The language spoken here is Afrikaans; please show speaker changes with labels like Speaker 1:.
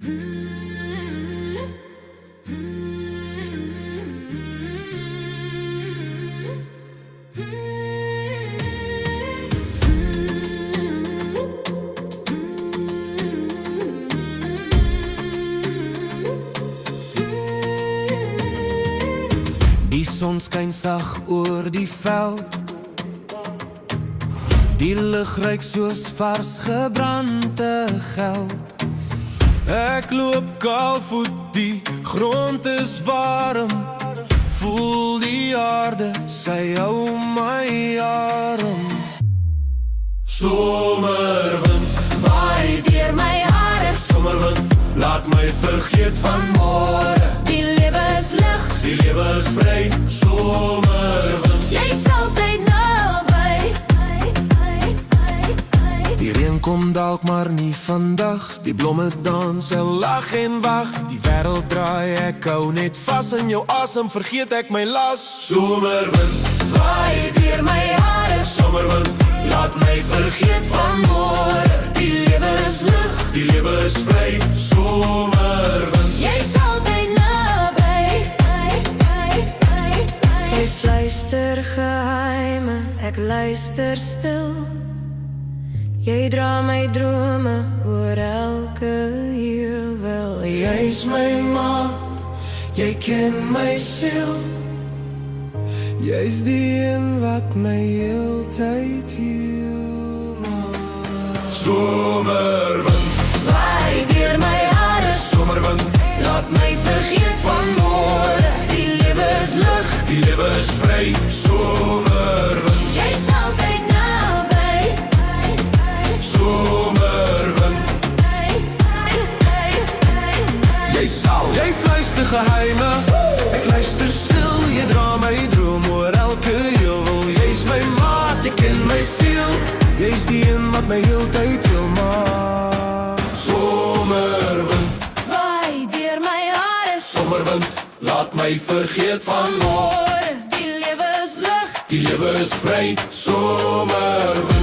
Speaker 1: Die son skyn sag oor die veld. Die lug ruik soos vars gebrande geld. Ek loop kaalvoet, die grond is warm. Voel die aarde, sy hou my arm. Somerwind,
Speaker 2: waai deur my hare.
Speaker 1: Somerwind, laat my vergeet van môre.
Speaker 2: Die lewe is lig,
Speaker 1: die lewe is vry. Somerwind,
Speaker 2: jy's altyd naby.
Speaker 1: Die reën kom dalk maar nie vandag. Die blomme dans, hy lag en wag. Die wêreld draai, ek hou net vas in jou asem, vergeet ek my las. Somerwind,
Speaker 2: waai deur my hare.
Speaker 1: Somerwind,
Speaker 2: laat my vergeet van môre. Die lewe is lig,
Speaker 1: die lewe is vry. Somerwind,
Speaker 2: jy's altyd naby. Jy fluister geheime, ek luister stil. Jy dra my drome oor elke heuwel.
Speaker 1: Jy's my maat, jy ken my siel. Jy's die een wat my heeltyd heel maak. Somerwind,
Speaker 2: waai deur my hare.
Speaker 1: Somerwind,
Speaker 2: laat my vergeet van môre. Die lewe is lig,
Speaker 1: die lewe is vry. Somerwind,
Speaker 2: jy's altyd naby.
Speaker 1: Somerwind, jy fluister geheime, ek luister stil. Jy dra my droom oor elke heuwel. Jy's my maat, jy ken my siel. Jy's die een wat my heeltyd heel maak. Somerwind,
Speaker 2: waai deur my hare.
Speaker 1: Somerwind, laat my vergeet van
Speaker 2: môre. Die lewe is lig,
Speaker 1: die lewe is vry. Somerwind.